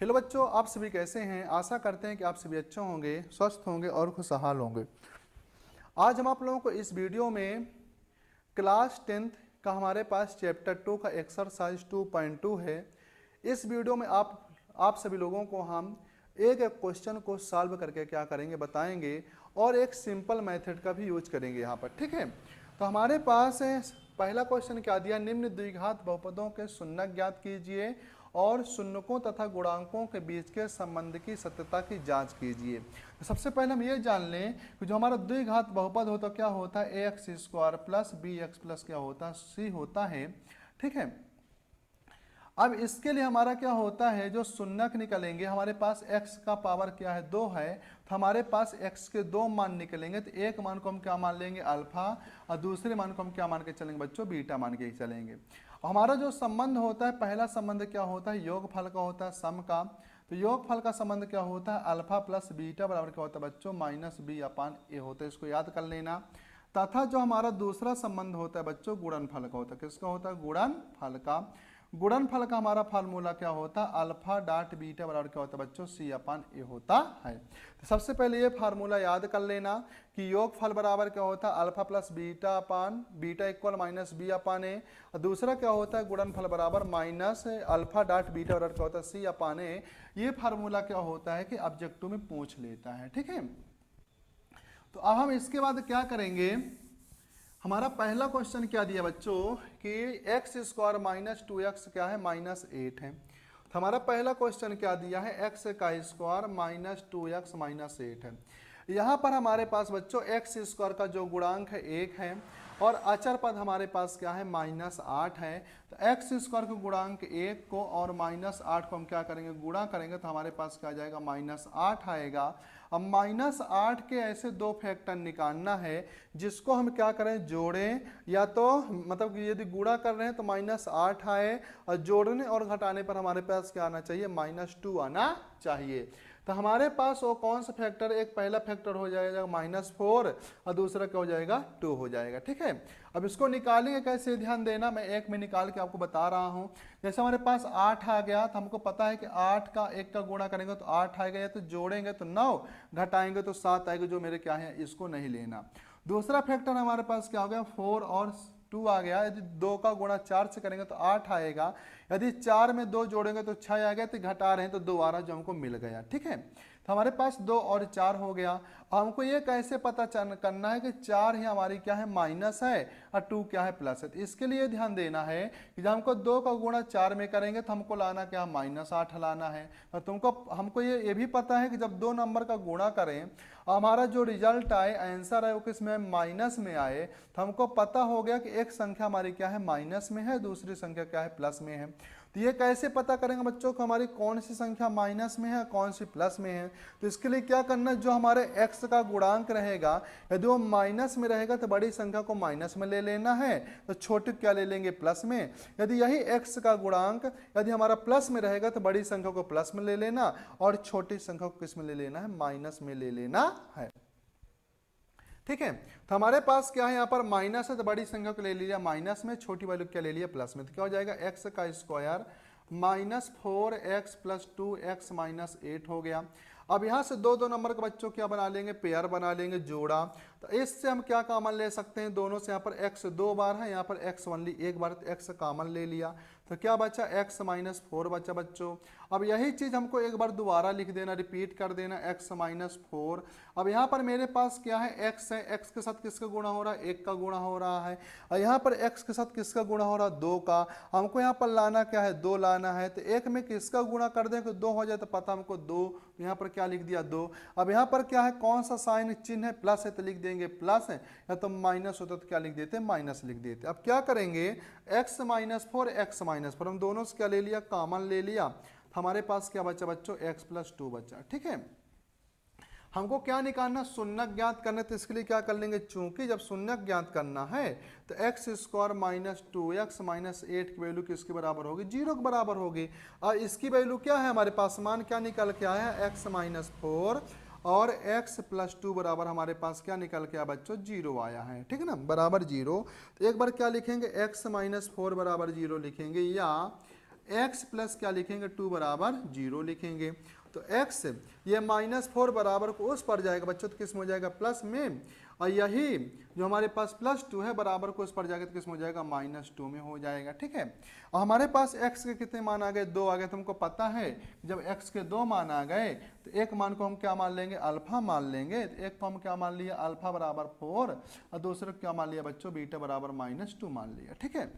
Hello बच्चों, आप सभी कैसे हैं। आशा करते हैं कि आप सभी अच्छे होंगे, स्वस्थ होंगे और खुशहाल होंगे। आज हम आप लोगों को इस वीडियो में क्लास 10th का हमारे पास चैप्टर 2 का एक्सरसाइज 2.2 है। इस वीडियो में आप सभी लोगों को हम एक एक क्वेश्चन को सॉल्व करके क्या करेंगे बताएंगे, और एक सिंपल मेथड का भी यूज करेंगे यहाँ पर। ठीक है, तो हमारे पास है पहला क्वेश्चन क्या दिया, निम्न द्विघात बहुपदों के शून्यक ज्ञात कीजिए और शून्यकों तथा गुणांकों के बीच के संबंध की सत्यता की जांच कीजिए। तो सबसे पहले हम ये जान लें कि जो हमारा द्विघात बहुपद होता क्या होता है, a x square plus b x plus क्या होता है, सी होता है। ठीक है, अब इसके लिए हमारा क्या होता है, जो शून्यक निकलेंगे हमारे पास x का पावर क्या है 2 है, तो हमारे पास x के दो मान निकलेंगे। तो एक मान को हम क्या मान लेंगे अल्फा, और दूसरे मान को हम क्या मान के चलेंगे बच्चों, बीटा मान के चलेंगे। हमारा जो संबंध होता है, पहला संबंध क्या होता है, योगफल का होता है सम का। तो योगफल का संबंध क्या होता है, अल्फा प्लस बीटा बराबर क्या होता है बच्चों, माइनस बी अपान ए होता है। इसको याद कर लेना। तथा जो हमारा दूसरा संबंध होता है बच्चों, गुणनफल का होता है। किसका होता है, गुणनफल का। गुणनफल का हमारा फार्मूला क्या होता है, अल्फा डॉट बीटा बराबर क्या होता है बच्चों, सी अपान ए होता है। तो सबसे पहले ये फार्मूला याद कर लेना कि योगफल बराबर क्या होता है, alpha plus beta upon beta equal minus b upon a. और दूसरा क्या होता है, गुणनफल बराबर माइनस अल्फा डॉट बीटा बराबर क्या होता है, सी अपान ए। ये फार्मूला क्या होता है कि ऑब्जेक्टिव में पूछ लेता है। ठीक है, तो अब हम इसके बाद क्या करेंगे, हमारा पहला क्वेश्चन क्या दिया बच्चों कि एक्स स्क्वायर माइनस 2x क्या है, माइनस 8 है। तो हमारा पहला क्वेश्चन क्या दिया है, एक्स का स्क्वायर माइनस 2x माइनस 8 है। यहाँ पर हमारे पास बच्चों एक्स स्क्वायर का जो गुणांक है 1 है, और अचर पद हमारे पास क्या है, -8 है। तो एक्स स्क्वायर के गुणांक 1 को और -8 को हम क्या करेंगे, गुणा करेंगे, तो हमारे पास क्या आ जाएगा, -8 आएगा। अब -8 के ऐसे दो फैक्टर निकालना है जिसको हम क्या करें, जोड़ें, या तो मतलब कि यदि गुणा कर रहे हैं तो -8 आए, और जोड़ने और घटाने पर हमारे पास क्या आना चाहिए, -2 आना चाहिए। तो हमारे पास वो कौन सा फैक्टर, एक पहला फैक्टर हो जाएगा -4 और दूसरा क्या हो जाएगा, 2 हो जाएगा। ठीक है, अब इसको निकालेंगे कैसे, ध्यान देना, मैं एक में निकाल के आपको बता रहा हूं। जैसे हमारे पास 8 आ गया, तो हमको पता है कि 8 का 1 का गुणा करेंगे तो 8 आएगा, या तो जोड़ेंगे तो 9, घटाएंगे तो 7 आएगा, जो मेरे क्या है इसको नहीं लेना। दूसरा फैक्टर हमारे पास क्या हो गया, 4 और 2 आ गया। यदि 2 का गुणा 4 से करेंगे तो 8 आएगा, यदि 4 में 2 जोड़ेंगे तो 6 आ गया, तो घटा रहे हैं तो दोबारा जो हमको मिल गया। ठीक है, तो हमारे पास 2 और 4 हो गया। हमको ये कैसे पता करना है कि 4 ही हमारी क्या है, माइनस है, और 2 क्या है, प्लस है। तो इसके लिए ध्यान देना है कि जब हमको 2 का गुणा 4 में करेंगे तो हमको लाना क्या, -8 लाना है। और तुमको हमको ये भी पता है कि जब 2 नंबर का गुणा करें, हमारा जो रिजल्ट आए, आंसर है वो किसमें, माइनस में आए, तो हमको पता हो गया कि एक संख्या हमारी क्या है, माइनस में है, दूसरी संख्या क्या है, प्लस में है। तो ये कैसे पता करेंगे बच्चों को हमारी कौन सी संख्या माइनस में है, कौन सी प्लस में है। तो इसके लिए क्या करना है, जो हमारे x का गुणांक रहेगा, यदि वो माइनस में रहेगा तो बड़ी संख्या को माइनस में ले लेना है, तो छोटी क्या ले लेंगे, प्लस में। यदि यही x का गुणांक यदि हमारा प्लस में रहेगा तो बड़ी संख्या को प्लस में ले लेना, और छोटी संख्या को किस में ले लेना है, माइनस में ले लेना है। ठीक है, तो हमारे पास क्या है, यहाँ पर माइनस है तो बड़ी संख्या को ले लिया माइनस में, छोटी वैल्यू क्या ले लिया, प्लस में। तो क्या हो जाएगा, एक्स का square -4x plus 2x minus 8 हो गया। अब यहाँ से दो नंबर के बच्चों क्या बना लेंगे, पेयर बना लेंगे, जोड़ा। तो इससे हम क्या कॉमन ले सकते हैं, दोनों से यहाँ पर x 2 बार है, यहाँ पर x ओनली 1 बार, तो x कॉमन ले लिया, तो क्या बचा, x -4 बचा बच्चों। अब यही चीज हमको एक बार दोबारा लिख देना, रिपीट कर देना, x -4। अब यहाँ पर मेरे पास क्या है, x है, x के साथ किसका गुणा हो रहा है, 1 का गुणा हो रहा है, और यहाँ पर x के साथ किसका गुणा हो रहा है, 2 का। हमको यहाँ पर लाना क्या है, 2 लाना है, तो एक में किसका गुणा कर दें कि 2 हो जाए, तो पता हमको 2, तो यहाँ पर क्या लिख दिया, 2। अब यहाँ पर क्या है, कौन सा साइन चिन्ह है, प्लस है, तो लिख देंगे प्लस है, या तो माइनस होता तो क्या लिख देते, माइनस लिख देते। अब क्या करेंगे, x -4 हम दोनों से क्या ले लिया, कॉमन ले लिया, तो हमारे पास क्या बचा बच्चों, x + 2 बचा। ठीक है, हमको क्या निकालना, शून्यक ज्ञात करना। तो इसके लिए क्या कर लेंगे, चूंकि जब शून्यक ज्ञात करना है तो x स्क्वायर -2x -8 की वैल्यू किसके बराबर होगी, 0 के बराबर होगी। और इसकी वैल्यू क्या है, हमारे पास मान क्या निकल के आया है, x -4 और x + 2 बराबर हमारे पास क्या निकल के आया बच्चों, 0 आया है। ठीक है ना, बराबर 0। तो एक बार क्या लिखेंगे, x -4 बराबर 0 लिखेंगे, या x प्लस क्या लिखेंगे 2 बराबर 0 लिखेंगे। तो x ये -4 बराबर को उस पर जाएगा बच्चों, तो किस में हो जाएगा प्लस में, और यही जो हमारे पास +2 है बराबर को उस पर जाएगा तो किस में हो जाएगा -2 में हो जाएगा। ठीक है, और हमारे पास x के कितने मान आ गए, 2 आ गए। तो हमको पता है जब x के 2 मान आ गए तो एक मान को हम क्या मान लेंगे, अल्फा मान लेंगे। तो एक को हम क्या मान लिया, अल्फा बराबर 4, और दूसरे को क्या मान लिया बच्चों, बीटा बराबर -2 मान लिया। ठीक है,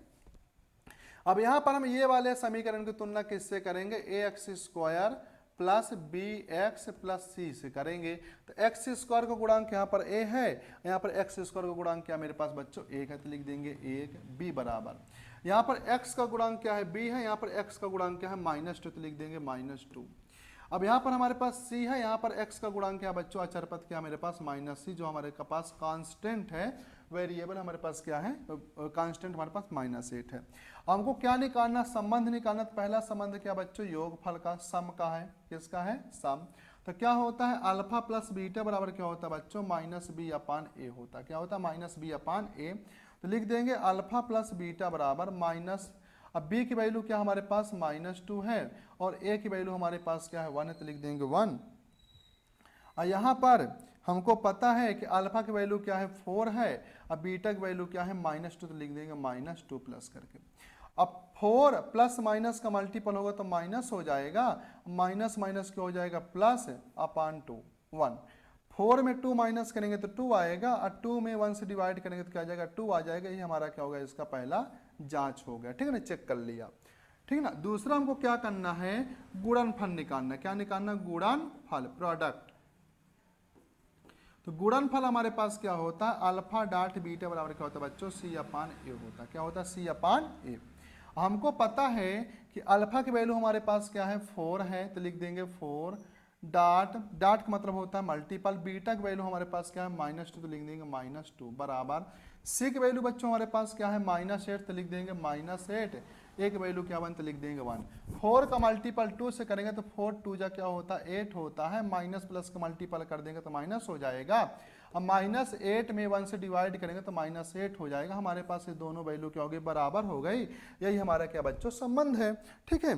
अब यहाँ पर हम ये वाले समीकरण की तुलना किससे करेंगे, ax² plus bx plus c से करेंगे। तो एक्स स्क्वायर का गुणांक यहाँ पर a है, यहाँ पर एक्स स्क्वायर का गुणांक क्या मेरे पास बच्चों 1 है, तो लिख देंगे 1 b बराबर, यहाँ पर x का गुणांक क्या है b है, यहाँ पर x का गुणांक क्या है -2, तो लिख देंगे -2। अब यहाँ पर हमारे पास c है, यहाँ पर x का गुणांक क्या बच्चों, अचर पद क्या मेरे पास -c, जो हमारे पास कांस्टेंट है, वेरिएबल हमारे पास क्या है, कांस्टेंट हमारे पास -8 है। हमको क्या निकालना, संबंध निकालना। तो पहला संबंध क्या बच्चों, योगफल का, सम का है, किसका है, सम। तो क्या होता है, अल्फा प्लस बीटा बराबर क्या होता है बच्चों, -b/a होता है। क्या होता है, -b/a। तो लिख देंगे अल्फा प्लस बीटा बराबर माइनस, अब b की वैल्यू क्या हमारे पास -2 है, और a की वैल्यू हमारे पास क्या है 1 है, तो लिख देंगे 1। और यहाँ पर हमको पता है कि अल्फा की वैल्यू क्या है 4 है, अब बीटा की वैल्यू क्या है -2, तो लिख देंगे -2 प्लस करके। अब 4 प्लस माइनस का मल्टीपल होगा तो माइनस हो जाएगा, माइनस माइनस क्या हो जाएगा, +/2 1। 4 में 2 माइनस करेंगे तो 2 आएगा, और 2 में 1 से डिवाइड करेंगे तो क्या आ जाएगा, 2 आ जाएगा। ये हमारा क्या होगा, इसका पहला जांच हो गया। ठीक है ना, चेक कर लिया। ठीक है ना, दूसरा हमको क्या करना है, गुणनफल निकालना। क्या निकालना, गुणनफल, प्रोडक्ट। तो गुणनफल हमारे पास क्या होता है, अल्फा डॉट बीटा बराबर क्या होता है बच्चों, c/a होता है। क्या होता है, c/a। हमको पता है कि अल्फा की वैल्यू हमारे पास क्या है 4 है, तो लिख देंगे 4 डॉट, डॉट का मतलब होता है मल्टीपल, बीटा की वैल्यू हमारे पास क्या है -2, तो लिख देंगे -2 बराबर, सी की वैल्यू बच्चों हमारे पास क्या है -8, तो लिख देंगे -8, ए की वैल्यू क्या 1, तो लिख देंगे 1। 4 का मल्टीपल 2 से करेंगे तो 4 2 जा क्या होता है 8 होता है, माइनस प्लस का मल्टीपल कर देंगे तो माइनस हो जाएगा। अब -8 में 1 से डिवाइड करेंगे तो -8 हो जाएगा। हमारे पास ये दोनों वैल्यू क्या हो गई, बराबर हो गई। यही हमारा क्या बच्चों संबंध है। ठीक है,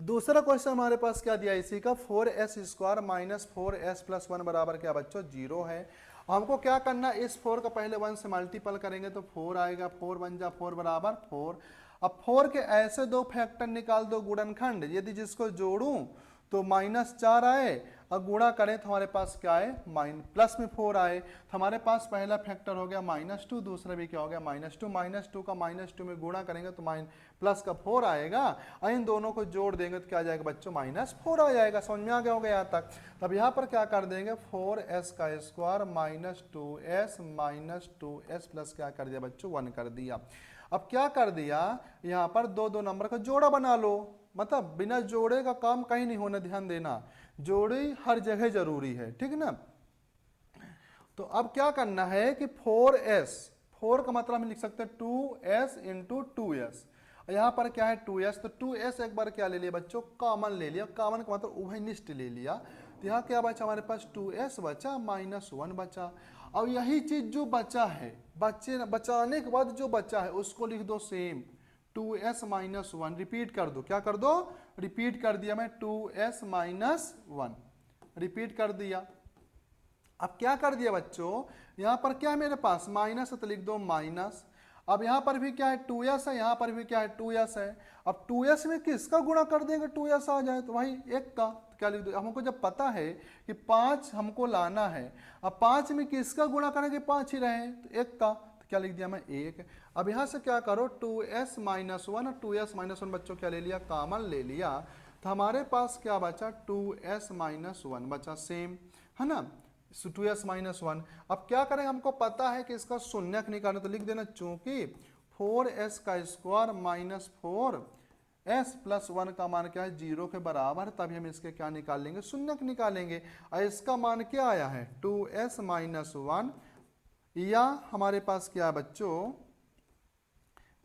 दूसरा क्वेश्चन हमारे पास क्या दिया इसी का, 4s² - 4s + 1 बराबर क्या बच्चों 0 है। हमको क्या करना, इस 4 का पहले 1 से मल्टीपल करेंगे तो 4 आएगा, 4 1 जा 4 बराबर 4। अब 4 के ऐसे दो फैक्टर निकाल दो गुणनखंड, यदि जिसको जोड़ूं तो -4 आए, और गुणा करें तो हमारे पास क्या आए, प्लस में 4 आए। तो हमारे पास पहला फैक्टर हो गया -2, दूसरा भी क्या हो गया -2 का -2 में गुणा करेंगे तो प्लस का 4 आएगा, और इन दोनों को जोड़ देंगे तो क्या आ जाएगा बच्चों -4 आ जाएगा। समझ में आ गया होगा यहाँ तक। तब यहाँ पर क्या कर देंगे, 4s² - 2s प्लस क्या कर दिया बच्चों 1 कर दिया। अब क्या कर दिया, यहाँ पर दो नंबर का जोड़ा बना लो, मतलब बिना जोड़े का काम कहीं नहीं होना, ध्यान देना, जोड़ी हर जगह जरूरी है। ठीक है ना। तो अब क्या करना है कि 4s, 4 का मतलब हम लिख सकते हैं 2s × 2s, यहाँ पर क्या है 2s, तो 2s एक बार क्या ले लिया बच्चों, कॉमन ले लिया, कॉमन का मतलब उभयनिष्ठ ले लिया। तो यहाँ क्या बचा हमारे पास 2s बचा, -1 बचा। अब यही चीज जो बचा है, बचाने के बाद जो बचा है उसको लिख दो सेम, 2s - 1 रिपीट कर दो। क्या कर दो, रिपीट कर दिया मैं, 2s - 1 रिपीट कर दिया। अब क्या कर दिया बच्चों, यहाँ पर क्या है मेरे पास माइनस है तो लिख दो माइनस। अब यहाँ पर भी क्या है 2s है, यहाँ पर भी क्या है 2s है। अब 2s में किसका गुणा कर देंगे 2s आ जाए, तो भाई 1 का, तो क्या लिख दो, हमको जब पता है कि 5 हमको लाना है, अब 5 में किसका गुणा करेंगे 5 ही रहे, तो 1 का, तो क्या लिख दिया मैं 1। अब यहाँ से क्या करो 2s - 1 और 2s - 1 बच्चों क्या ले लिया, कॉमन ले लिया। तो हमारे पास क्या बचा 2s - 1 बचा सेम, है ना, 2s - 1। अब क्या करें, हमको पता है कि इसका शून्यक निकालना, तो लिख देना चूंकि 4s² - 4s + 1 का मान क्या है 0 के बराबर, तभी हम इसके क्या निकाल लेंगे, शून्यक निकालेंगे। और इसका मान क्या आया है 2s - 1, या हमारे पास क्या है बच्चों,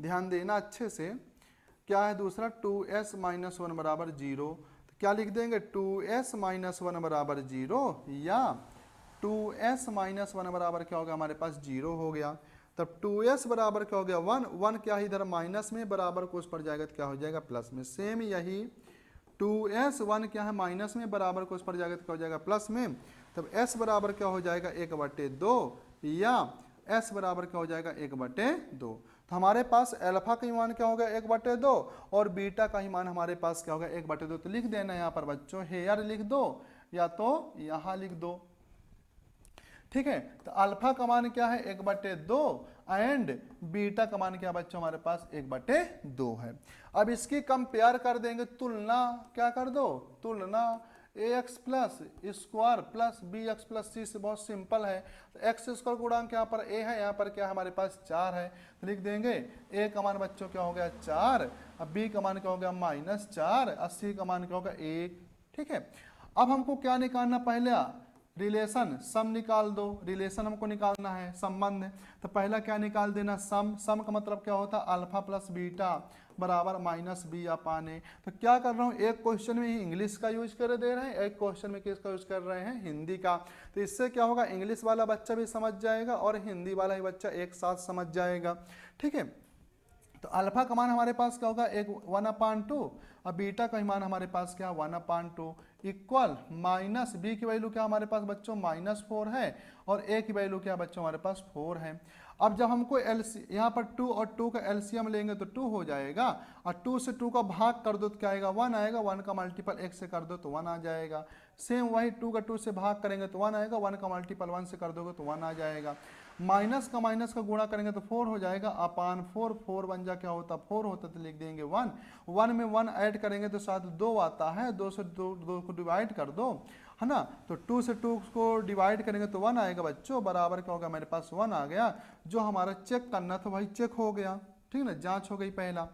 ध्यान देना अच्छे से, क्या है दूसरा 2s - 1 बराबर 0। तो क्या लिख देंगे 2s - 1 बराबर 0, या 2s - 1 बराबर क्या होगा हमारे पास 0 हो गया। तब 2s बराबर क्या हो गया 1, 1 क्या है इधर माइनस में, बराबर को उस पर जाएगा तो क्या हो जाएगा प्लस में। सेम यही 2s 1 क्या है माइनस में, बराबर को उस पर जाएगा तो क्या हो जाएगा प्लस में। तब s बराबर क्या हो जाएगा 1/2 या s बराबर क्या हो जाएगा 1/2। तो हमारे पास अल्फा का मान क्या होगा 1/2 और बीटा का मान हमारे पास क्या होगा 1/2। तो लिख देना यहाँ पर बच्चों, हेयर लिख दो या तो यहाँ लिख दो, ठीक है। तो अल्फा का मान क्या है 1/2 एंड बीटा का मान क्या बच्चों हमारे पास 1/2 है। अब इसकी कंपेयर कर देंगे, तुलना क्या कर दो, तुलना ax plus square plus bx plus c से, बहुत सिंपल है। तो एक्स स्क्वायर गुणांक यहाँ पर a है, यहाँ पर क्या हमारे पास 4 है, तो लिख देंगे a का मान बच्चों क्या हो गया 4, अब b का मान क्या हो गया -4 और c का मान क्या होगा 1, ठीक है। अब हमको क्या निकालना, पहले रिलेशन सम निकाल दो, रिलेशन हमको निकालना है संबंध। तो पहला क्या निकाल देना सम, सम का मतलब क्या होता है अल्फा प्लस बीटा बराबर -b/a। तो क्या कर रहा हूँ, एक क्वेश्चन में ही इंग्लिश का यूज कर दे रहे हैं, एक क्वेश्चन में किसका यूज कर रहे हैं हिंदी का। तो इससे क्या होगा इंग्लिश वाला बच्चा भी समझ जाएगा और हिंदी वाला ही बच्चा एक साथ समझ जाएगा, ठीक है। तो अल्फा का मान हमारे पास क्या होगा 1/2 और बीटा का मान हमारे पास क्या 1/2 इक्वल माइनस बी की वैल्यू क्या हमारे पास बच्चों -4 है और ए की वैल्यू क्या बच्चों हमारे पास 4 है। अब जब हमको यहाँ पर 2 और 2 का एलसीएम लेंगे तो 2 हो जाएगा और 2 से 2 का भाग कर दो तो क्या आएगा 1 आएगा, 1 का मल्टीपल 1 से कर दो तो 1 आ जाएगा। सेम वही 2 का 2 से भाग करेंगे तो 1 आएगा, 1 का मल्टीपल 1 से कर दोगे तो 1 आ जाएगा। माइनस का गुणा करेंगे तो 4 हो जाएगा अपान 4, 4 बन जा क्या होता 4 होता तो लिख देंगे 1, 1 में 1 ऐड करेंगे तो साथ 2 आता है, 2 से 2 को डिवाइड कर दो है ना, तो 2 से 2 को डिवाइड करेंगे तो 1 आएगा बच्चों, बराबर क्या होगा मेरे पास 1 आ गया। जो हमारा चेक करना था वही चेक हो गया, ठीक ना, जांच हो गई पहला।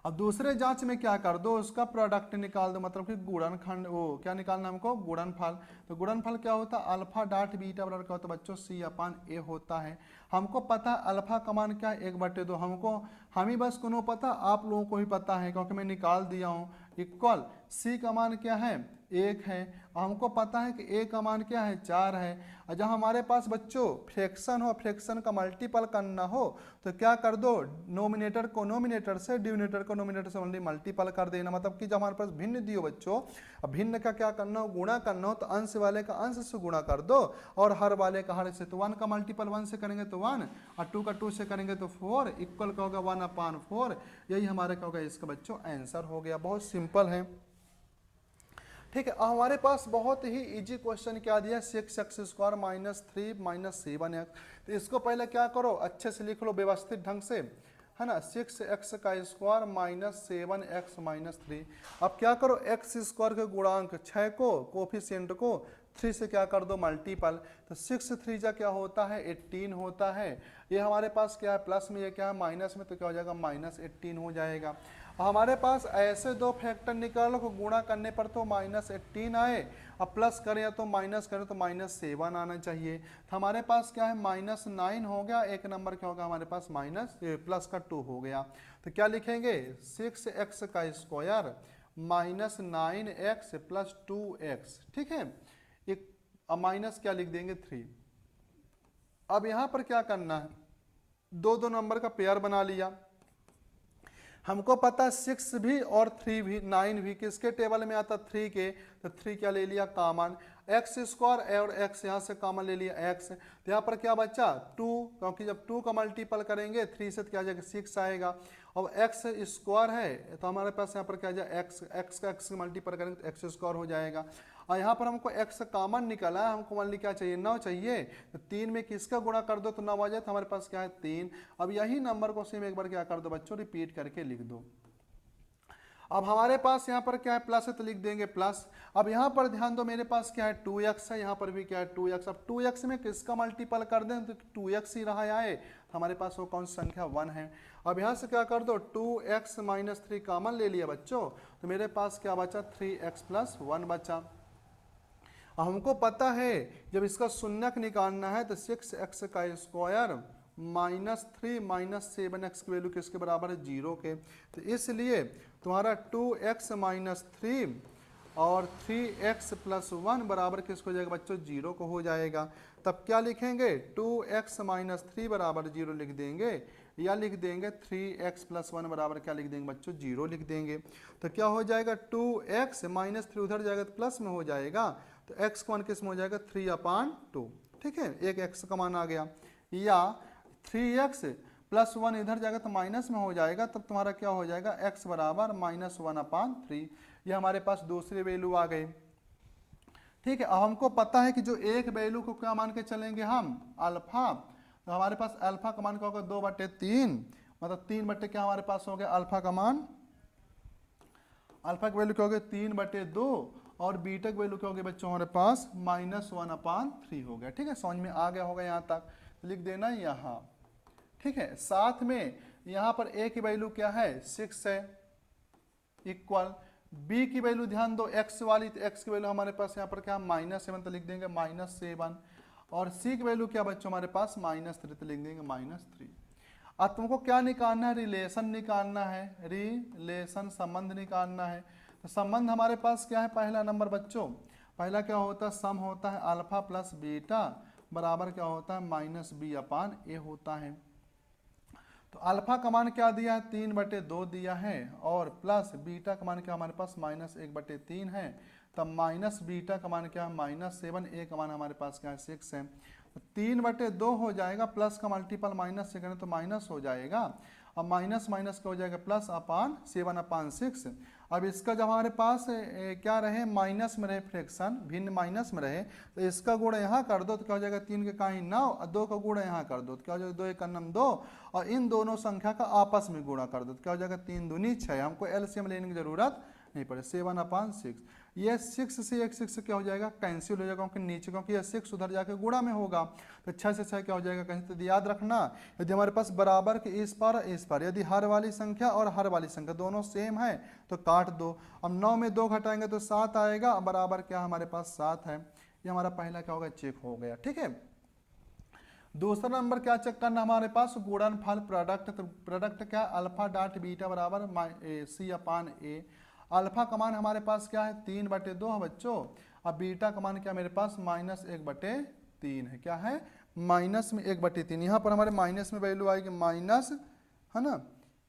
अब दूसरे जांच में क्या कर दो उसका प्रोडक्ट निकाल दो, मतलब कि गुणनखंड, वो क्या निकालना हमको गुणनफल। तो गुणनफल क्या होता है अल्फा डॉट बीटा बराबर क्या होता है बच्चों c/a होता है। हमको पता है अल्फा का मान क्या है 1/2, हमको हम ही बस को पता, आप लोगों को ही पता है क्योंकि मैं निकाल दिया हूँ। इक्वल c का मान क्या है 1 है और हमको पता है कि a का मान क्या है 4 है। और जब हमारे पास बच्चों फ्रैक्शन हो, फ्रैक्शन का मल्टीपल करना हो तो क्या कर दो नोमिनेटर को नोमिनेटर से, डिनोमिनेटर को नोमिनेटर से ओनली मल्टीपल कर देना। मतलब कि जब हमारे पास भिन्न दियो बच्चों, अब भिन्न का क्या करना हो गुणा करना हो तो अंश वाले का अंश से गुणा कर दो और हर वाले का हर से। तो 1 का मल्टीपल 1 से करेंगे तो 1 और 2 का 2 से करेंगे तो 4 इक्वल क्या होगा 1/4। यही हमारे क्या होगा इसका बच्चों आंसर हो गया, बहुत सिंपल है, ठीक है। हमारे पास बहुत ही इजी क्वेश्चन क्या दिया 6x² - 3 - 7x। तो इसको पहले क्या करो अच्छे से लिख लो व्यवस्थित ढंग से, है ना, 6x² - 7x - 3। अब क्या करो x² के गुणांक 6 को कोफिशिएंट को 3 से क्या कर दो मल्टीपल। तो 6 3 जा क्या होता है 18 होता है। ये हमारे पास क्या है प्लस में, ये क्या है माइनस में, तो क्या हो जाएगा -18 हो जाएगा। हमारे पास ऐसे दो फैक्टर निकालो को गुणा करने पर तो -18 आए और प्लस करें तो माइनस करें तो -7 आना चाहिए। तो हमारे पास क्या है -9 हो गया, एक नंबर क्या होगा हमारे पास प्लस का 2 हो गया। तो क्या लिखेंगे 6x² -9x + 2x, ठीक है। एक माइनस क्या लिख देंगे 3। अब यहाँ पर क्या करना है दो नंबर का पेयर बना लिया। हमको पता 6 भी और 3 भी 9 भी किसके टेबल में आता 3 के, तो 3 क्या ले लिया कॉमन, x² और x यहाँ से कॉमन ले लिया x। तो यहाँ पर क्या बचा 2, क्योंकि जब 2 का मल्टीपल करेंगे 3 से तो क्या आ जाएगा 6 आएगा। और x² है तो हमारे पास यहाँ पर क्या आ जाएगा x का x मल्टीपल करेंगे तो x² हो जाएगा। और यहाँ पर हमको x कॉमन निकला है, हमको मान ली क्या चाहिए 9 चाहिए, तो 3 में किसका गुणा कर दो तो 9 आ जाए, तो हमारे पास क्या है 3। अब यही नंबर को सेम एक बार क्या कर दो बच्चों रिपीट करके लिख दो। अब हमारे पास यहाँ पर क्या है प्लस है तो लिख देंगे प्लस। अब यहाँ पर ध्यान दो मेरे पास क्या है 2x है, यहाँ पर भी क्या है 2x। अब 2x में किसका मल्टीपल कर दें तो 2x ही रहा आए, तो हमारे पास वो कौन सी संख्या 1 है। अब यहाँ से क्या कर दो 2x - 3 कॉमन ले लिया बच्चों, तो मेरे पास क्या बचा 3x + 1 बचा। हमको पता है जब इसका शून्यक निकालना है तो 6x² -3 - 7x की वैल्यू किसके बराबर है 0 के। तो इसलिए तुम्हारा 2x - 3 और 3x+1 बराबर किसको हो जाएगा बच्चों 0 को हो जाएगा। तब क्या लिखेंगे 2x - 3 बराबर 0 लिख देंगे, या लिख देंगे 3x+1 बराबर क्या लिख देंगे बच्चों 0 लिख देंगे। तो क्या हो जाएगा 2x - 3 उधर जाएगा तो प्लस में हो जाएगा, तो x का मान किस में हो जाएगा 3/2। ठीक है, एक x का मान आ गया। या 3x+1 इधर जाएगा तो माइनस में हो जाएगा, तब तुम्हारा क्या हो जाएगा x बराबर -1/3। ये हमारे पास दूसरी वैल्यू आ गई। ठीक है, अब हमको पता है कि जो एक वैल्यू को क्या मान के चलेंगे हम अल्फा, तो हमारे पास अल्फा का मान क्या होगा 2/3, मतलब 3 बटे क्या हमारे पास हो गया अल्फा का मान, अल्फा की वैल्यू क्या होगी 3/2 और बीटा की वैल्यू क्या होगी बच्चों हमारे पास -1/3 हो गया। ठीक है, समझ में आ गया होगा यहाँ तक, लिख देना यहाँ। ठीक है, साथ में यहाँ पर a की वैल्यू क्या है 6 है, इक्वल b की वैल्यू ध्यान दो x वाली, तो x की वैल्यू हमारे पास यहाँ पर क्या -7, तो लिख देंगे -7, और c की वैल्यू क्या बच्चों हमारे पास -3, तो लिख देंगे -3। अब तुमको क्या निकालना है रिलेशन निकालना है, रिलेशन संबंध निकालना है। तो संबंध हमारे पास क्या है पहला नंबर बच्चों, पहला क्या होता है सम होता है अल्फा प्लस बीटा बराबर क्या होता है -b/a होता है। तो अल्फा का मान क्या दिया है 3/2 दिया है, और प्लस बीटा का मान क्या हमारे पास -1/3 है, तब माइनस बीटा का मान क्या है -7, a का मान हमारे पास क्या है 6 है। तो 3/2 हो जाएगा, प्लस का मल्टीपल माइनस से करें तो माइनस हो जाएगा, अब माइनस माइनस का हो जाएगा प्लस अपान 7/6। अब इसका जब हमारे पास क्या रहे माइनस में रहे फ्रैक्शन, भिन्न माइनस में रहे, तो इसका गुणा यहाँ कर दो तो क्या हो जाएगा 3 के काहीं 9, और 2 का गुणा यहाँ कर दो तो क्या हो जाएगा 2 1 9 2, और इन दोनों संख्या का आपस में गुणा कर दो तो क्या हो जाएगा 3 दूनी 6। हमको एलसीएम लेने की जरूरत नहीं पड़े, 7/6। ये 6 से एक 6 क्या हो जाएगा कैंसिल हो जाएगा, क्योंकि नीचे क्योंकि ये 6 उधर जाके गुणा में होगा, तो 6 से 6 क्या हो जाएगा कैंसिल। तो याद रखना यदि हमारे पास बराबर के इस पर यदि हर वाली संख्या और हर वाली संख्या दोनों सेम है तो काट दो। अब 9 में 2 घटाएंगे तो 7 आएगा, बराबर क्या हमारे पास 7 है। ये हमारा पहला क्या होगा चेक हो गया। ठीक है, दूसरा नंबर क्या चेक करना हमारे पास गुणनफल प्रोडक्ट। तो प्रोडक्ट क्या अल्फा डॉट बीटा बराबर c/a। अल्फा का मान हमारे पास क्या है 3/2 है बच्चों, अब बीटा का मान क्या मेरे पास -1/3 है, क्या है -1/3। यहाँ पर हमारे माइनस में वैल्यू आएगी माइनस, है ना,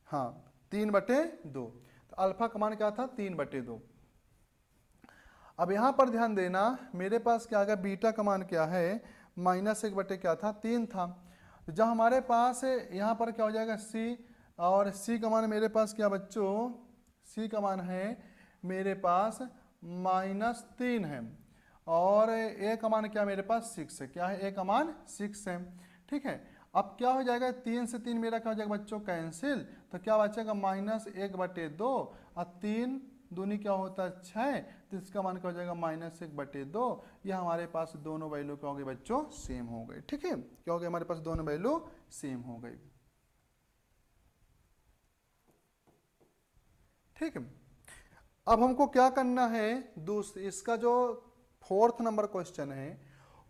हाँ 3/2, तो अल्फा का मान क्या था 3/2। अब यहाँ पर ध्यान देना मेरे पास क्या आ गया बीटा का मान क्या है -1 क्या था 3 था। तो जब हमारे पास यहाँ पर क्या हो जाएगा c, और c का मान मेरे पास क्या बच्चों c का मान है मेरे पास -3 है, और a का मान क्या मेरे पास 6 है, क्या है a का मान 6 है। ठीक है, अब क्या हो जाएगा 3 से 3 मेरा क्या हो जाएगा बच्चों कैंसिल, तो क्या बचेगा -1/2, और 3 दूनी क्या होता है 6, तो इसका मान क्या हो जाएगा -1/2। यह हमारे पास दोनों वैल्यू क्या हो गई बच्चों सेम हो गई। ठीक है, क्या हो गया हमारे पास दोनों वैल्यू सेम हो गई। ठीक है, अब हमको क्या करना है इसका जो 4th नंबर क्वेश्चन है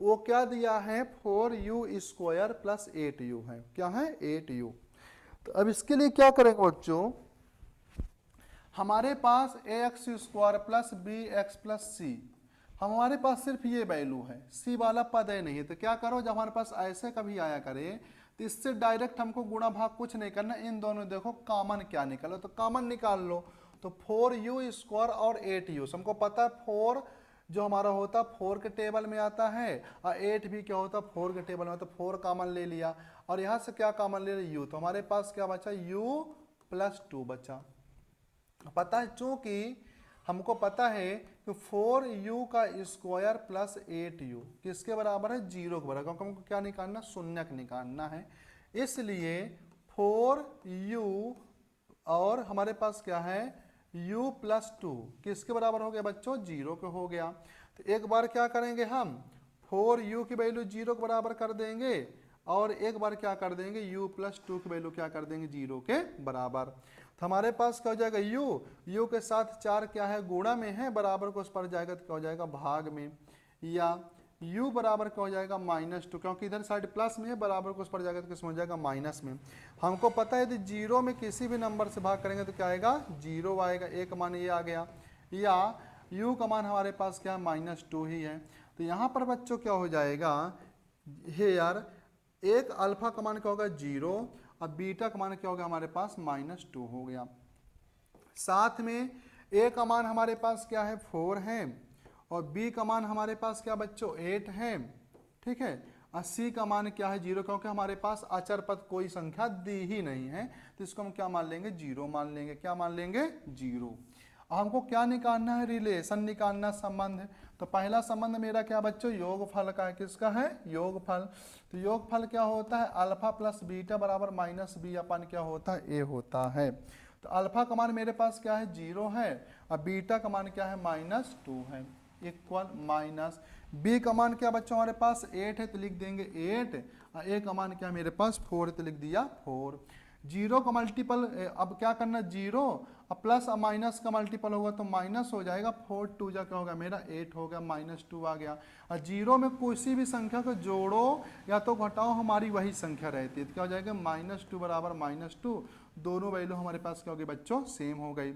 वो क्या दिया है 4u² + 8u है, क्या है 8u। तो अब इसके लिए क्या करेंगे बच्चों, हमारे पास ax² + bx + c, हमारे पास सिर्फ ये वैल्यू है, c वाला पद है नहीं, तो क्या करो जब हमारे पास ऐसे कभी आया करे तो इससे डायरेक्ट हमको गुणा भाग कुछ नहीं करना, इन दोनों देखो कॉमन क्या निकालो, तो कॉमन निकाल लो। तो 4u² और 8u, हमको पता है 4 जो हमारा होता 4 के टेबल में आता है, और 8 भी क्या होता 4 के टेबल में, तो 4 कॉमन ले लिया, और यहाँ से क्या कॉमन ले लिया u, तो हमारे पास क्या बचा u + 2 बचा। पता है चूंकि हमको पता है कि 4u² + 8u किसके बराबर है 0 के बराबर, क्योंकि हमको क्या निकालना शून्यक निकालना है, इसलिए 4u और हमारे पास क्या है u + 2 किसके बराबर हो गया बच्चों 0 के हो गया। तो एक बार क्या करेंगे हम 4u की वैल्यू 0 के बराबर कर देंगे, और एक बार क्या कर देंगे u + 2 की वैल्यू क्या कर देंगे 0 के बराबर। तो हमारे पास क्या हो जाएगा u के साथ 4 क्या है गुणा में है, बराबर को उस पर जाएगा तो क्या हो जाएगा भाग में, या u बराबर क्या हो जाएगा -2, क्योंकि इधर साइड प्लस में है, बराबर को उस पर जाएगा तो किसमें हो जाएगा माइनस में। हमको पता है यदि 0 में किसी भी नंबर से भाग करेंगे तो क्या आएगा 0 आएगा, एक मान ये आ गया, या u का मान हमारे पास क्या है -2 ही है। तो यहाँ पर बच्चों क्या हो जाएगा, हे यार एक अल्फा का मान क्या होगा 0 और बीटा का मान क्या होगा हमारे पास -2 हो गया। साथ में ए का मान हमारे पास क्या है 4 है और बी का मान हमारे पास क्या बच्चों 8 है, ठीक है। और सी का मान क्या है 0, क्योंकि हमारे पास अचर पद कोई संख्या दी ही नहीं है, तो इसको हम क्या मान लेंगे 0 मान लेंगे। क्या मान लेंगे 0। हमको क्या निकालना है, रिलेशन निकालना, संबंध। तो पहला संबंध मेरा क्या बच्चों योगफल का है। किसका है, योगफल। तो योगफल क्या होता है, अल्फा प्लस बीटा बराबर -b अपन क्या होता है, a होता है। तो अल्फा का मान मेरे पास क्या है 0 है और बीटा का मान क्या है -2 है, इक्वल माइनस बी का मान क्या बच्चों हमारे पास 8 है तो लिख देंगे 8 और ए का मान क्या मेरे पास 4 है तो लिख दिया 4। 0 का मल्टीपल अब क्या करना 0 और प्लस और माइनस का मल्टीपल होगा तो माइनस हो जाएगा, 4 2 जा क्या होगा मेरा 8 हो गया, -2 आ गया। और 0 में किसी भी संख्या को जोड़ो या तो घटाओ हमारी वही संख्या रहती है, तो क्या हो जाएगा -2 बराबर -2, दोनों वैल्यू हमारे पास क्या होगी बच्चों सेम हो गई।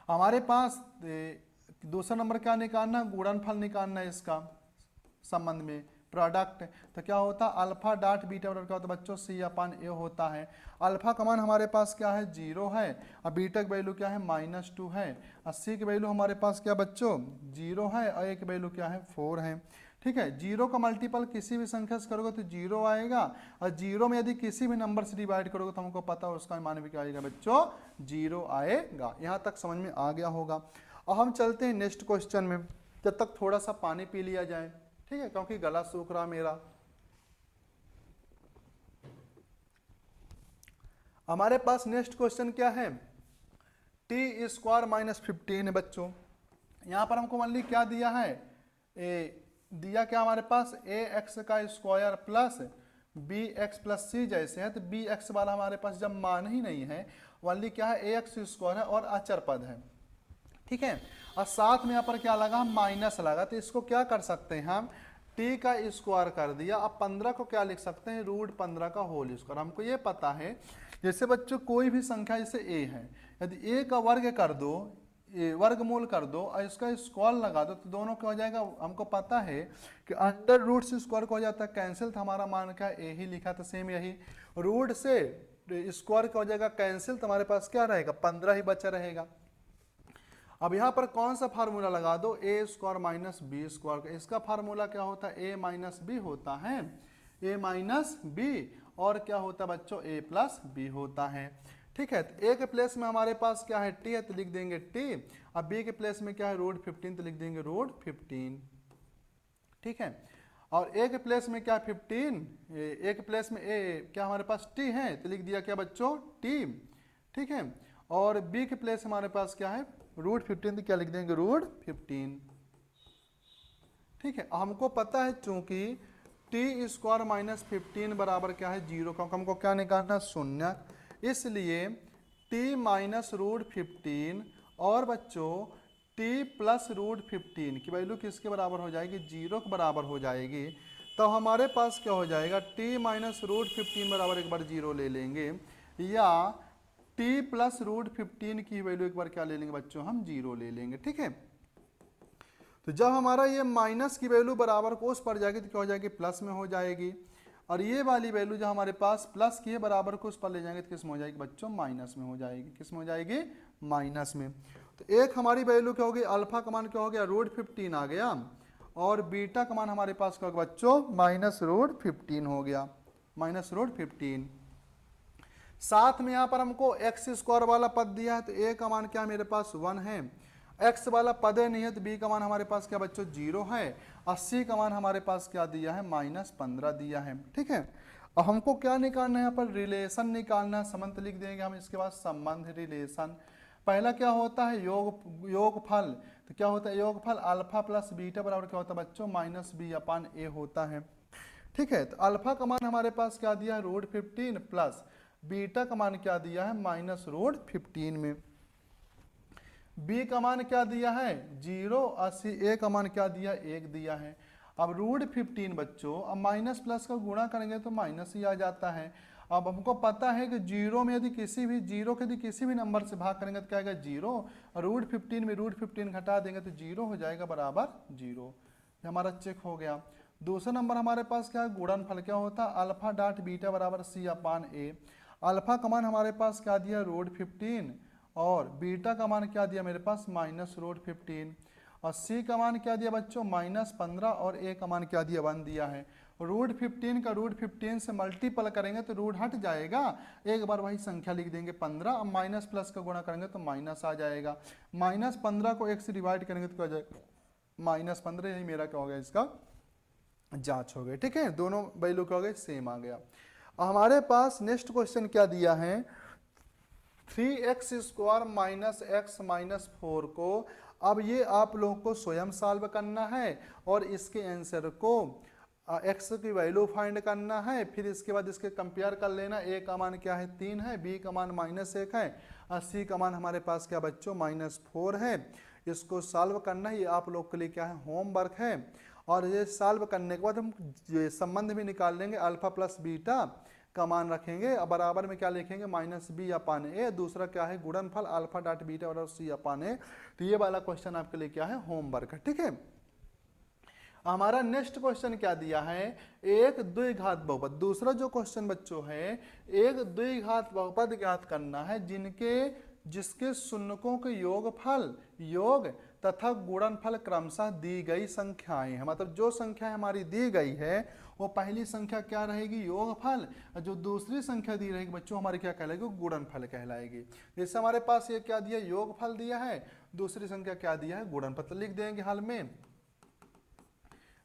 हमारे पास दूसरा नंबर क्या निकालना, गुणनफल निकालना है इसका संबंध में प्रोडक्ट। तो क्या होता है अल्फा डॉट बीटा बराबर क्या होता है बच्चों c/a होता है। अल्फा का मान हमारे पास क्या है 0 है और बीटा की वैल्यू क्या है -2 है और c की वैल्यू हमारे पास क्या बच्चों 0 है और a की वैल्यू क्या है 4 है, ठीक है। 0 का मल्टीपल किसी भी संख्या से करोगे तो 0 आएगा और 0 में यदि किसी भी नंबर से डिवाइड करोगे तो हमको पता है उसका मान भी क्या आएगा बच्चों 0 आएगा। यहाँ तक समझ में आ गया होगा। अब हम चलते हैं नेक्स्ट क्वेश्चन में, जब तक थोड़ा सा पानी पी लिया जाए, ठीक है, क्योंकि गला सूख रहा मेरा। हमारे पास नेक्स्ट क्वेश्चन क्या है, t² -15 है बच्चों। यहाँ पर हमको मान ली क्या दिया है, दिया क्या हमारे पास ax का square plus bx plus c जैसे है, तो bx वाला हमारे पास जब मान ही नहीं है, मान ली क्या है ax स्क्वायर है और अचर पद है, ठीक है। और साथ में यहाँ पर क्या लगा माइनस लगा, तो इसको क्या कर सकते हैं हम t का स्क्वायर कर दिया। अब 15 को क्या लिख सकते हैं √15 का होल स्क्वायर। हमको ये पता है जैसे बच्चों कोई भी संख्या जैसे a है, यदि a का वर्ग कर दो, वर्गमूल कर दो और इसका स्क्वायर लगा दो तो दोनों क्या हो जाएगा, हमको पता है कि अंडर रूट से स्क्वायर को हो जाता है कैंसिल, तो हमारा मान क्या a ही लिखा था, सेम यही रूट से स्क्वायर क्या हो जाएगा कैंसिल, तो हमारे पास क्या रहेगा 15 ही बचा रहेगा। अब यहाँ पर कौन सा फार्मूला लगा दो a² - b², इसका फार्मूला क्या होता है a - b होता है, a - b और क्या होता है बच्चों a + b होता है, ठीक है। तो a के प्लेस में हमारे पास क्या है t है तो लिख देंगे t, अब b के प्लेस में क्या है √15 तो लिख देंगे √15, ठीक है। और a के प्लेस में क्या है 15, a के प्लेस में a क्या हमारे पास t है तो लिख दिया क्या बच्चों t, ठीक है। और b के प्लेस हमारे पास क्या है √15 तो क्या लिख देंगे √15, ठीक है। हमको पता है चूंकि t² -15 बराबर क्या है 0, क्योंकि हमको क्या निकालना शून्य, इसलिए t -√15 और बच्चों t + √15 की वैल्यू किसके बराबर हो जाएगी 0 के बराबर हो जाएगी। तो हमारे पास क्या हो जाएगा t -√15 बराबर एक बार 0 ले लेंगे या t + √15 की वैल्यू एक बार क्या ले लेंगे बच्चों हम 0 ले लेंगे, ठीक है। तो जब हमारा ये माइनस की वैल्यू बराबर कोस पड़ जाएगी तो क्या हो जाएगी प्लस में हो जाएगी, और ये वाली वैल्यू जो हमारे पास प्लस की है बराबर को उस पर ले जाएंगे तो किस में हो जाएगी बच्चों माइनस में हो जाएगी, किस में हो जाएगी माइनस में। तो एक हमारी वैल्यू क्या होगी अल्फा का मान क्या हो गया √15 आ गया और बीटा का मान हमारे पास क्या होगा बच्चों -√15 हो गया, -√15। साथ में यहाँ पर हमको x² वाला पद दिया है तो a का मान क्या मेरे पास 1 है, x वाला पद नहीं है तो b का मान हमारे पास क्या बच्चों 0 है, 80 का मान हमारे पास क्या दिया है -15 दिया है, ठीक है। अब हमको क्या निकालना है यहाँ पर रिलेशन निकालना है, संबंध लिख देंगे हम इसके बाद संबंध रिलेशन। पहला क्या होता है योगफल, तो क्या होता है योगफल अल्फा प्लस बीटा बराबर क्या होता है बच्चों -b/a होता है, ठीक है। तो अल्फा का मान हमारे पास क्या दिया है √15 प्लस बीटा का मान क्या दिया है -√15 में, b का मान क्या दिया है 0 और a का मान क्या दिया 1 दिया है। अब √15 बच्चों अब माइनस प्लस का गुणा करेंगे तो माइनस ही आ जाता है, अब हमको पता है कि जीरो में यदि किसी भी नंबर से भाग करेंगे तो क्या आएगा 0, और रूट 15 में रूट 15 घटा देंगे तो 0 हो जाएगा बराबर 0। ये हमारा चेक हो गया। दूसरा नंबर हमारे पास क्या है, गुणनफल क्या होता है, अल्फा डॉट बीटा बराबर सी अपान ए। अल्फा का मान हमारे पास क्या दिया, रूट 15, और बीटा का मान क्या दिया मेरे पास माइनस रूट 15, और सी का मान क्या दिया बच्चों -15, और ए का मान क्या दिया 1 दिया है। रूट 15 का रूट 15 से मल्टीपल करेंगे तो रूट हट जाएगा, एक बार वही संख्या लिख देंगे 15, अब माइनस प्लस का गुणा करेंगे तो माइनस आ जाएगा। -15 को 1 से डिवाइड करेंगे तो क्या हो जाएगा -15, यही मेरा क्या हो गया इसका जांच हो गई। ठीक है, दोनों वैल्यू क्या हो गए सेम आ गया। हमारे पास नेक्स्ट क्वेश्चन क्या दिया है, 3x² माइनस x माइनस 4 को अब ये आप लोगों को स्वयं सॉल्व करना है और इसके आंसर को x की वैल्यू फाइंड करना है, फिर इसके बाद इसके कंपेयर कर लेना। a का मान क्या है 3 है, b का मान -1 है, और c का मान हमारे पास क्या बच्चों -4 है। इसको सॉल्व करना है, ये आप लोग के लिए क्या है होमवर्क है। और ये सॉल्व करने के बाद हम ये संबंध भी निकाल लेंगे, अल्फा प्लस बीटा का मान रखेंगे और बराबर में क्या लिखेंगे -b अपान ए। दूसरा क्या है गुणनफल अल्फा डॉट बीटा बराबर c अपान ए। तो ये वाला क्वेश्चन आपके लिए क्या है होमवर्क है। ठीक है, हमारा नेक्स्ट क्वेश्चन क्या दिया है, एक द्विघात बहुपद। दूसरा जो क्वेश्चन बच्चों है, एक द्विघात बहुपद ज्ञात करना है जिसके शून्यकों के योग तथा गुणनफल क्रमशः दी गई संख्याएं हैं। मतलब जो संख्या हमारी दी गई है वो पहली संख्या क्या रहेगी योगफल, जो दूसरी संख्या दी रहेगी बच्चों हमारी क्या कहलाएगी गुणनफल कहलाएगी। जैसे हमारे पास ये क्या दिया योगफल दिया है, दूसरी संख्या क्या दिया है गुणनफल। तो लिख देंगे हाल में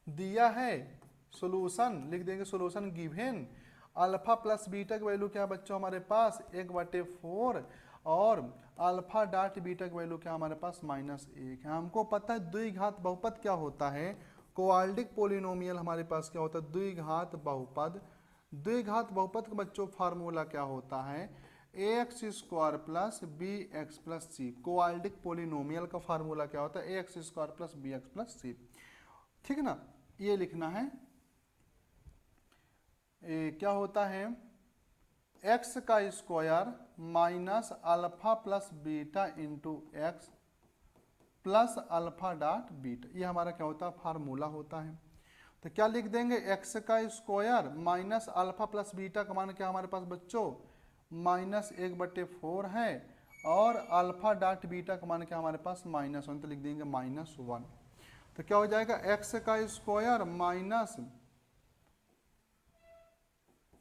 दिया है सोल्यूशन, लिख देंगे solution given alpha plus beta की वैल्यू क्या बच्चों हमारे पास 1/4, और अल्फा डॉट बीटा की वैल्यू क्या हमारे पास -1 है। हमको पता है द्विघात बहुपद क्या होता है, क्वाड्रेटिक पोलिनोमियल हमारे पास क्या होता है द्विघात बहुपद। द्विघात बहुपद का बच्चों फार्मूला क्या होता है ax² प्लस bx प्लस सी। क्वाड्रेटिक पोलिनोमियल का फार्मूला क्या होता है ax² प्लस bx प्लस सी। ठीक है ना, ये लिखना है क्या होता है x का square minus alpha plus beta into x plus alpha dot beta, ये हमारा क्या होता है फार्मूला होता है। तो क्या लिख देंगे x का square minus alpha plus beta का मान क्या हमारे पास बच्चों -1/4 है, और अल्फा डॉट बीटा का मान क्या हमारे पास -1, तो लिख देंगे -1। तो क्या हो जाएगा x का स्क्वायर माइनस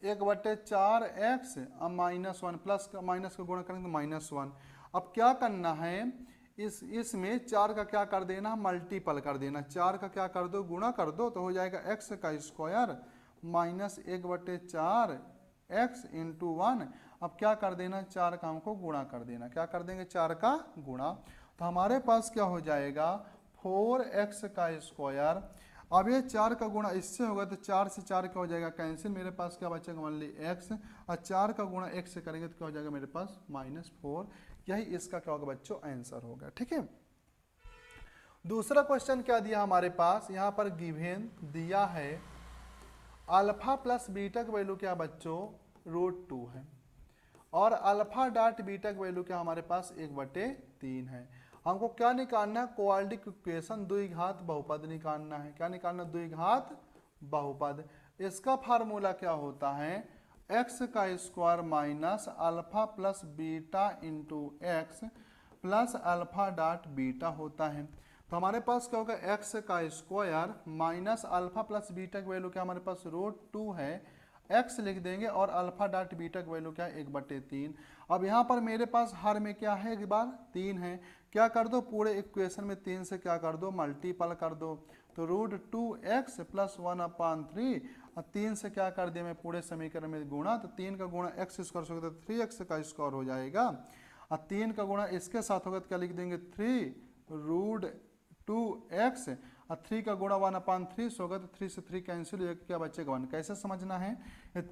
1/4x -1 प्लस का माइनस का गुणा करेंगे तो -1। अब क्या करना है इसमें 4 का क्या कर देना मल्टीपल कर देना, 4 का क्या कर दो गुणा कर दो, तो हो जाएगा x का स्क्वायर -1/4x इंटू 1। अब क्या कर देना 4 का हमको गुणा कर देना, क्या कर देंगे 4 का गुणा, तो हमारे पास क्या हो जाएगा 4x का स्क्वायर। अब ये 4 का गुणा इससे होगा तो 4 से 4 क्या हो जाएगा कैंसिल, मेरे पास क्या बचेगा मान ली x, और 4 का गुणा x से करेंगे तो क्या हो जाएगा मेरे पास -4। यही इसका क्या होगा बच्चों आंसर होगा। ठीक है, दूसरा क्वेश्चन क्या दिया हमारे पास, यहाँ पर गिवन दिया है अल्फा प्लस बीटा की वैल्यू क्या बच्चों √2 है, और अल्फा डॉट बीटा की वैल्यू क्या हमारे पास 1/3 है। हमको क्या निकालना है क्वाड्रेटिक इक्वेशन द्विघात बहुपद निकालना है। क्या निकालना द्विघात बहुपद, इसका फार्मूला क्या होता है x का square minus alpha plus beta into x plus alpha dot beta होता है। तो हमारे पास क्या होगा x का square minus alpha plus beta की वैल्यू क्या हमारे पास √2 है, x लिख देंगे, और अल्फा डॉट बीटा की वैल्यू क्या है 1/3। अब यहाँ पर मेरे पास हर में क्या है एक बार 3 है, क्या कर दो पूरे इक्वेशन में 3 से क्या कर दो मल्टीपल कर दो, तो √2x प्लस 1/3, और 3 से क्या कर दिया मैं पूरे समीकरण में गुणा, तो 3 का गुणा x स्क्वायर होगा तो 3x का स्क्वायर हो जाएगा, और 3 का गुणा इसके साथ होगा तो क्या लिख देंगे 3√2x, और 3 का गुणा 1/3 होगा तो 3 से 3 कैंसिल हो क्या बचेगा 1। कैसे समझना है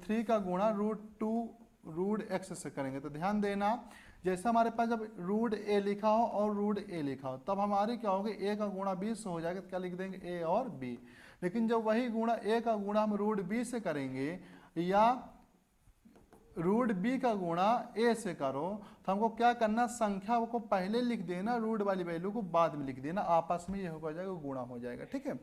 3 का गुणा √2√x से करेंगे, तो ध्यान देना जैसे हमारे पास जब √a लिखा हो और √a लिखा हो तब हमारे क्या होगा a का गुणा b से हो जाएगा, तो क्या लिख देंगे a और b। लेकिन जब वही गुणा a का गुणा हम √b से करेंगे या रूट बी का गुणा ए से करो, तो हमको क्या करना, संख्या को पहले लिख देना, रूट वाली वैल्यू को बाद में लिख देना, आपस में ये हो जाएगा, गुणा हो जाएगा। ठीक है,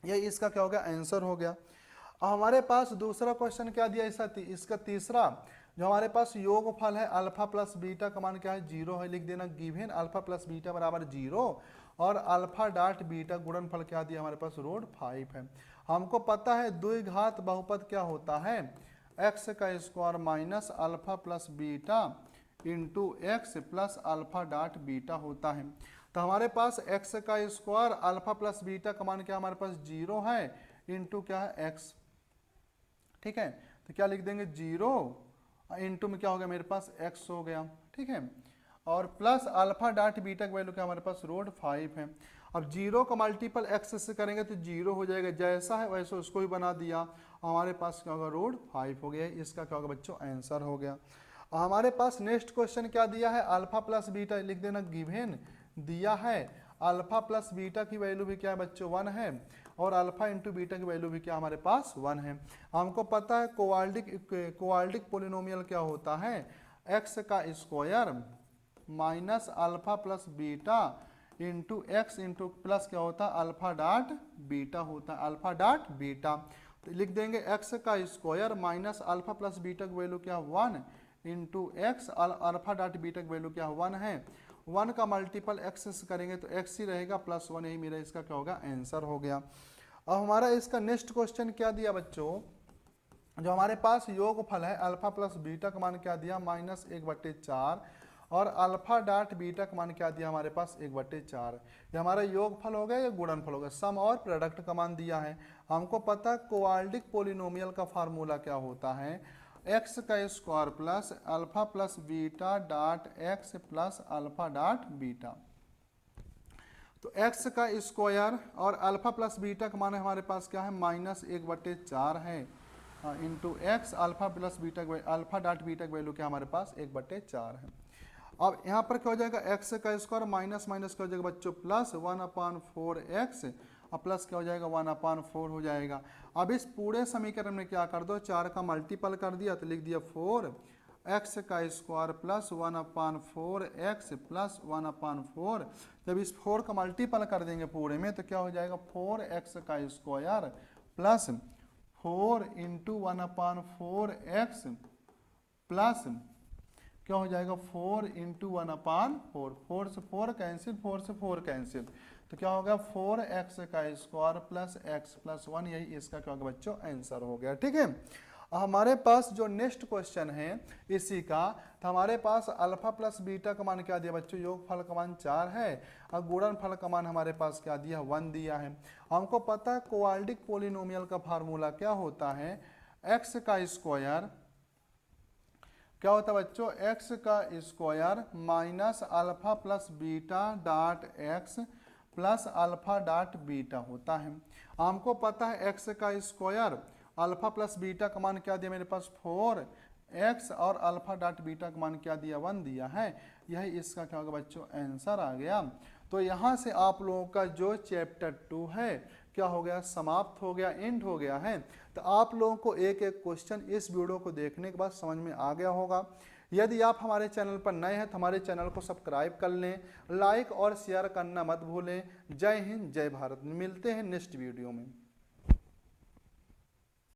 ये इसका क्या हो गया, आंसर हो गया। अब हमारे पास दूसरा क्वेश्चन क्या दिया, इसका तीसरा जो हमारे पास योगफल है अल्फा प्लस बीटा का मान क्या है, 0 है, लिख देना गिवन अल्फा प्लस बीटा बराबर 0 और अल्फा डॉट बीटा गुणनफल क्या दिया हमारे पास, रूट 5 है। हमको पता है द्विघात बहुपद क्या होता है, एक्स का square minus alpha plus beta into x plus alpha dot beta होता है। तो हमारे पास एक्स का स्क्वायर अल्फा प्लस बीटा का मान क्या हमारे पास 0 है, इंटू क्या है एक्स। ठीक है, तो क्या लिख देंगे 0 इंटू में क्या हो गया मेरे पास एक्स हो गया। ठीक है, और प्लस अल्फा डॉट बीटा की वैल्यू क्या हमारे पास रूट 5 है। अब 0 का मल्टीपल एक्स से करेंगे तो 0 हो जाएगा, जैसा है वैसे उसको भी बना दिया, हमारे पास क्या होगा रूट 5 हो गया। इसका क्या होगा बच्चों, आंसर हो गया। हमारे पास नेक्स्ट क्वेश्चन क्या दिया है, अल्फा प्लस बीटा लिख देना गिवन दिया है, अल्फा प्लस बीटा की वैल्यू भी क्या है बच्चों 1 है और अल्फा इंटू बीटा की वैल्यू भी क्या हमारे पास 1 है। हमको पता है क्वाड्रिक पोलिनोमियल क्या होता है, एक्स का square minus alpha plus beta into x into plus क्या होता है अल्फा डॉट बीटा होता है, अल्फा डॉट बीटा। तो लिख देंगे एक्स का square minus alpha plus beta की वैल्यू क्या 1 into x, alpha dot beta की वैल्यू क्या 1 है, 1 का मल्टीपल एक्स से करेंगे तो एक्स ही रहेगा प्लस 1, यही मेरा इसका क्या होगा आंसर हो गया। अब हमारा इसका नेक्स्ट क्वेश्चन क्या दिया बच्चों, जो हमारे पास योगफल है अल्फा प्लस बीटा का मान क्या दिया -1/4 और अल्फा डॉट बीटा का मान क्या दिया हमारे पास 1/4। ये हमारा योगफल हो गया या गुणनफल हो गया, सम और प्रोडक्ट का मान दिया है। हमको पता है क्वाड्रिक पोलिनोमियल का फार्मूला क्या होता है, एक्स का square plus alpha plus beta dot x plus alpha dot beta. तो एक्स का स्क्वायर और अल्फा प्लस बीटा का मान हमारे पास क्या है -1/4 है into x, alpha plus beta alpha dot beta की वैल्यू क्या हमारे पास 1/4 है। अब यहाँ पर क्या हो जाएगा, एक्स का स्क्वायर माइनस माइनस क्या हो जाएगा बच्चों प्लस 1/4 एक्स और प्लस क्या हो जाएगा 1/4 हो जाएगा। अब इस पूरे समीकरण में क्या कर दो, 4 का मल्टीपल कर दिया तो लिख दिया 4 एक्स का स्क्वायर प्लस 1/4 एक्स प्लस 1/4। जब इस 4 का मल्टीपल कर देंगे पूरे में तो क्या हो जाएगा 4 एक्स का square plus 4 into 1/4 x plus क्या हो जाएगा 4 इंटू 1/4, 4 से 4 कैंसिल, 4 से 4 कैंसिल, तो क्या होगा 4 एक्स का स्क्वायर प्लस एक्स प्लस 1, यही इसका क्या होगा बच्चों आंसर हो गया। ठीक है, हमारे पास जो नेक्स्ट क्वेश्चन है इसी का, तो हमारे पास अल्फा प्लस बीटा का मान क्या दिया बच्चों, योगफल का मान 4 है और गुणनफल का मान हमारे पास क्या दिया 1 दिया है। हमको पता है क्वाड्रिक पोलिनोमियल का फार्मूला क्या होता है, एक्स का स्क्वायर क्या होता है बच्चों, एक्स का square minus alpha plus beta dot x plus alpha dot beta होता है। हमको पता है एक्स का स्क्वायर अल्फा प्लस बीटा का मान क्या दिया मेरे पास 4 एक्स और अल्फा डॉट बीटा का मान क्या दिया 1 दिया है, यही इसका क्या होगा बच्चों आंसर आ गया। तो यहाँ से आप लोगों का जो चैप्टर 2 है क्या हो गया, समाप्त हो गया, एंड हो गया है। तो आप लोगों को एक एक क्वेश्चन इस वीडियो को देखने के बाद समझ में आ गया होगा। यदि आप हमारे चैनल पर नए हैं तो हमारे चैनल को सब्सक्राइब कर लें, लाइक और शेयर करना मत भूलें। जय हिंद, जय भारत। मिलते हैं नेक्स्ट वीडियो में।